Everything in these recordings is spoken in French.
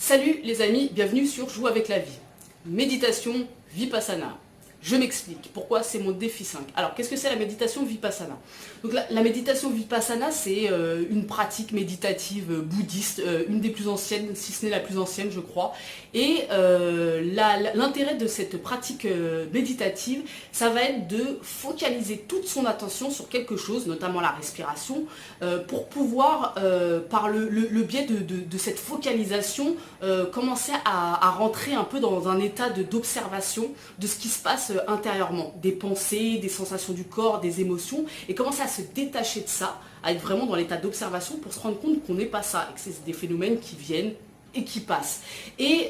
Salut les amis, bienvenue sur Joue avec la vie. Méditation Vipassana. Je m'explique pourquoi c'est mon défi 5. Alors qu'est-ce que c'est la méditation Vipassana? Donc la méditation Vipassana, c'est une pratique méditative bouddhiste, une des plus anciennes, si ce n'est la plus ancienne je crois. Et l'intérêt de cette pratique méditative, ça va être de focaliser toute son attention sur quelque chose, notamment la respiration, pour pouvoir, par le biais de cette focalisation, commencer à rentrer un peu dans un état d'observation de ce qui se passe intérieurement, des pensées, des sensations du corps, des émotions, et commencer à se détacher de ça, à être vraiment dans l'état d'observation pour se rendre compte qu'on n'est pas ça, et que c'est des phénomènes qui viennent et qui passent. Et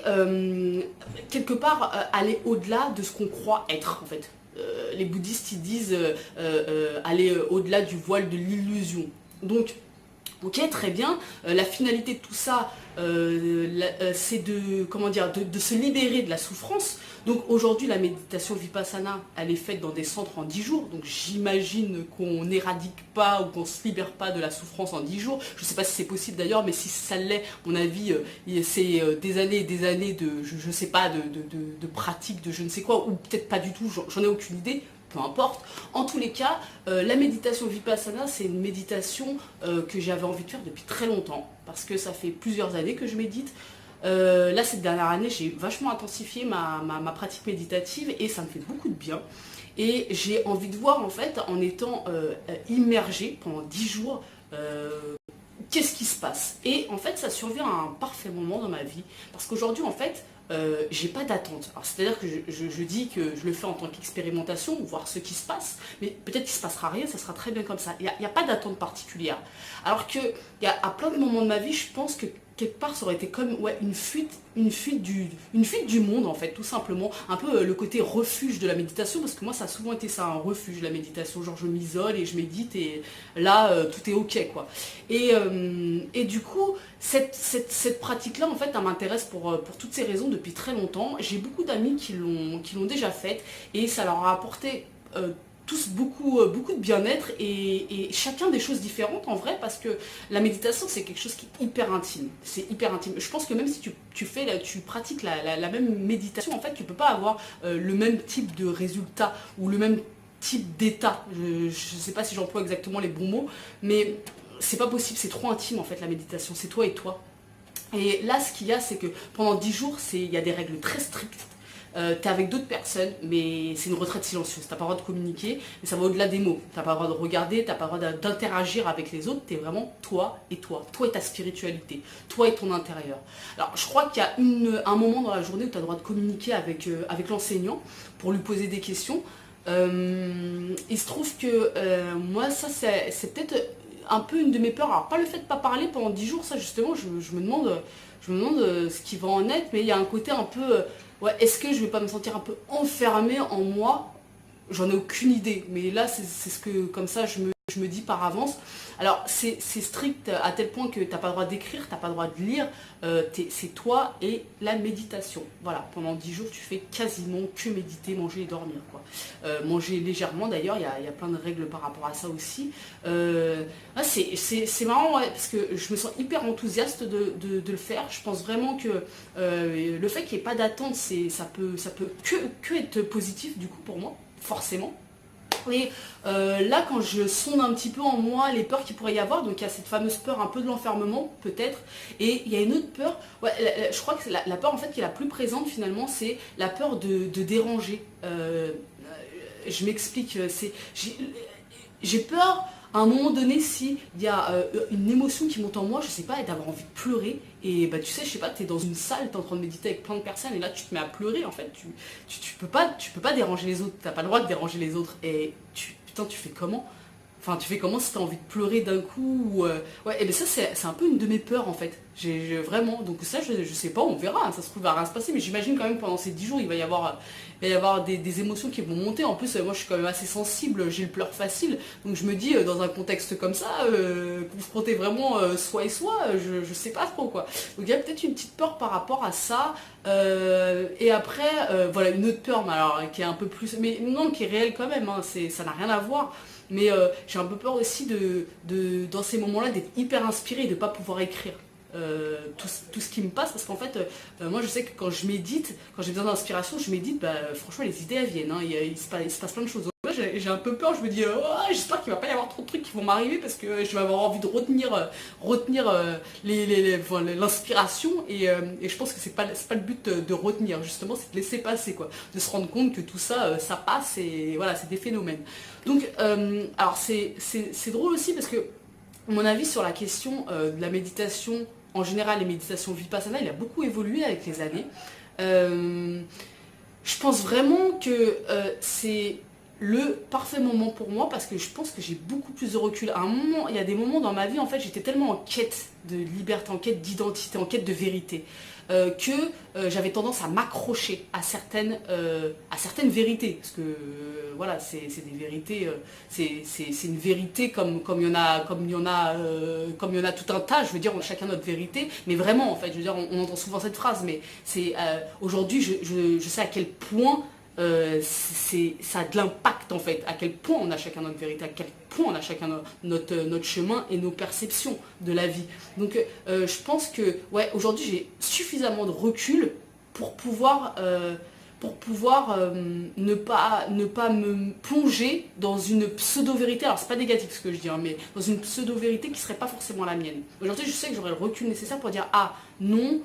quelque part, aller au-delà de ce qu'on croit être, en fait. Les bouddhistes, ils disent aller au-delà du voile de l'illusion. Donc, ok, très bien, la finalité de tout ça, c'est de se libérer de la souffrance. Donc aujourd'hui, la méditation Vipassana, elle est faite dans des centres en 10 jours. Donc j'imagine qu'on n'éradique pas ou qu'on ne se libère pas de la souffrance en 10 jours. Je ne sais pas si c'est possible d'ailleurs, mais si ça l'est, à mon avis, c'est des années et des années de, je ne sais pas, de pratique, de je ne sais quoi, ou peut-être pas du tout, j'en ai aucune idée. Peu importe. En tous les cas, la méditation Vipassana, c'est une méditation que j'avais envie de faire depuis très longtemps, parce que ça fait plusieurs années que je médite. Là, cette dernière année, j'ai vachement intensifié ma pratique méditative et ça me fait beaucoup de bien. Et j'ai envie de voir, en fait, en étant immergée pendant 10 jours, qu'est-ce qui se passe. Et en fait, ça survient à un parfait moment dans ma vie, parce qu'aujourd'hui, en fait, j'ai pas d'attente. C'est-à-dire que je dis que je le fais en tant qu'expérimentation, voir ce qui se passe, mais peut-être qu'il se passera rien, ça sera très bien comme ça. Il n'y a pas d'attente particulière. Alors que à plein de moments de ma vie, je pense que quelque part ça aurait été comme une fuite du monde en fait, tout simplement. Un peu le côté refuge de la méditation, parce que moi ça a souvent été ça, un refuge, la méditation. Genre je m'isole et je médite et là tout est ok quoi. Et du coup, cette pratique-là, en fait, elle m'intéresse pour toutes ces raisons depuis très longtemps. J'ai beaucoup d'amis qui l'ont déjà faite et ça leur a apporté tous beaucoup de bien-être et chacun des choses différentes en vrai, parce que la méditation c'est quelque chose qui est hyper intime. C'est hyper intime. Je pense que même si tu pratiques la même méditation, en fait, tu peux pas avoir le même type de résultat ou le même type d'état. Je sais pas si j'emploie exactement les bons mots, mais c'est pas possible, c'est trop intime en fait la méditation, c'est toi et toi. Et là ce qu'il y a, c'est que pendant 10 jours, il y a des règles très strictes. T'es avec d'autres personnes, mais c'est une retraite silencieuse, t'as pas le droit de communiquer, mais ça va au-delà des mots, t'as pas le droit de regarder, t'as pas le droit d'interagir avec les autres, t'es vraiment toi et ta spiritualité, toi et ton intérieur. Alors je crois qu'il y a un moment dans la journée où t'as le droit de communiquer avec l'enseignant pour lui poser des questions. Il se trouve que moi ça c'est peut-être un peu une de mes peurs. Alors pas le fait de pas parler pendant 10 jours, ça justement je me demande ce qui va en être, mais il y a un côté un peu est-ce que je vais pas me sentir un peu enfermée en moi? J'en ai aucune idée, mais là c'est ce que comme ça je me dis par avance. Alors c'est strict à tel point que t'as pas le droit d'écrire, t'as pas le droit de lire, c'est toi et la méditation. Voilà, pendant 10 jours tu fais quasiment que méditer, manger et dormir quoi. Manger légèrement d'ailleurs, il y a plein de règles par rapport à ça aussi. C'est marrant parce que je me sens hyper enthousiaste de le faire. Je pense vraiment que le fait qu'il n'y ait pas d'attente, ça peut que être positif du coup pour moi, forcément. Et là, quand je sonde un petit peu en moi les peurs qu'il pourrait y avoir, donc il y a cette fameuse peur un peu de l'enfermement, peut-être, et il y a une autre peur, je crois que la peur en fait qui est la plus présente finalement, c'est la peur de déranger. Je m'explique, j'ai peur à un moment donné s'il y a une émotion qui monte en moi, je sais pas, d'avoir envie de pleurer, et bah tu sais, je sais pas, t'es dans une salle, t'es en train de méditer avec plein de personnes, et là tu te mets à pleurer, en fait, tu peux pas déranger les autres, t'as pas le droit de déranger les autres, et putain, tu fais comment? Enfin, tu fais comment si t'as envie de pleurer d'un coup et ben ça, c'est un peu une de mes peurs, en fait. Vraiment, donc ça, je sais pas, on verra, hein, ça se trouve, il va rien se passer, mais j'imagine quand même que pendant ces 10 jours, il va y avoir des émotions qui vont monter. En plus, moi, je suis quand même assez sensible, j'ai le pleur facile, donc je me dis, dans un contexte comme ça, confronter vraiment soi et soi, je sais pas trop, quoi. Donc il y a peut-être une petite peur par rapport à ça, et après, voilà, une autre peur, mais alors, qui est un peu plus, mais non, qui est réelle quand même, hein, ça n'a rien à voir. Mais j'ai un peu peur aussi dans ces moments-là d'être hyper inspirée et de ne pas pouvoir écrire. tout ce qui me passe, parce qu'en fait, moi je sais que quand je médite, quand j'ai besoin d'inspiration, je médite, franchement les idées elles viennent, hein, il se passe plein de choses. Donc, là j'ai un peu peur, je me dis, oh, j'espère qu'il va pas y avoir trop de trucs qui vont m'arriver, parce que je vais avoir envie de retenir l'inspiration, et je pense que c'est pas le but de retenir, justement, c'est de laisser passer, quoi, de se rendre compte que tout ça, ça passe, et voilà, c'est des phénomènes. Donc, alors c'est drôle aussi, parce que mon avis sur la question de la méditation, en général les méditations vipassana, il a beaucoup évolué avec les années. Je pense vraiment que c'est le parfait moment pour moi, parce que je pense que j'ai beaucoup plus de recul. À un moment, il y a des moments dans ma vie, en fait, j'étais tellement en quête de liberté, en quête d'identité, en quête de vérité, que j'avais tendance à m'accrocher à certaines vérités, parce que voilà, c'est des vérités, c'est une vérité comme il y en a tout un tas. Je veux dire, on a chacun notre vérité, mais vraiment, en fait, je veux dire, on entend souvent cette phrase, mais c'est aujourd'hui, je sais à quel point ça a de l'impact, en fait, à quel point on a chacun notre vérité, à quel point on a chacun notre chemin et nos perceptions de la vie. Donc je pense que ouais, aujourd'hui j'ai suffisamment de recul pour pouvoir ne pas me plonger dans une pseudo-vérité. Alors c'est pas négatif ce que je dis, hein, mais dans une pseudo-vérité qui serait pas forcément la mienne. Aujourd'hui je sais que j'aurai le recul nécessaire pour dire ah non,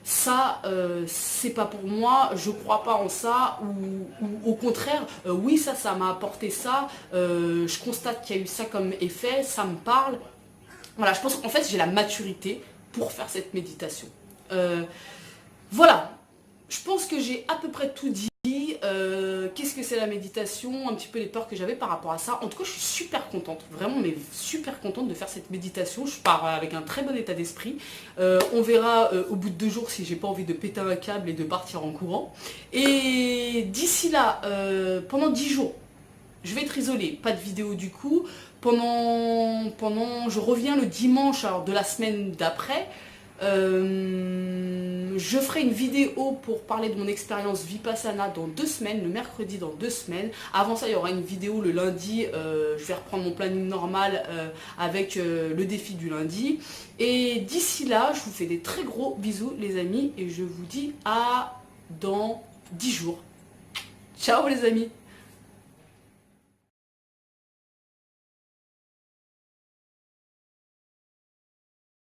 ça c'est pas pour moi, je crois pas en ça, ou au contraire oui ça m'a apporté ça, je constate qu'il y a eu ça comme effet, ça me parle. Voilà, je pense qu'en fait j'ai la maturité pour faire cette méditation. Voilà, je pense que j'ai à peu près tout dit. Qu'est-ce que c'est la méditation, un petit peu les peurs que j'avais par rapport à ça. En tout cas, je suis super contente, vraiment, mais super contente de faire cette méditation. Je pars avec un très bon état d'esprit. On verra au bout de 2 jours si j'ai pas envie de péter un câble et de partir en courant. Et d'ici là, pendant 10 jours, je vais être isolée, pas de vidéo du coup. Je reviens le dimanche alors, de la semaine d'après. Je ferai une vidéo pour parler de mon expérience Vipassana dans 2 semaines, le mercredi dans 2 semaines. Avant ça, il y aura une vidéo le lundi. Je vais reprendre mon planning normal avec le défi du lundi. Et d'ici là, je vous fais des très gros bisous les amis et je vous dis à dans 10 jours. Ciao les amis!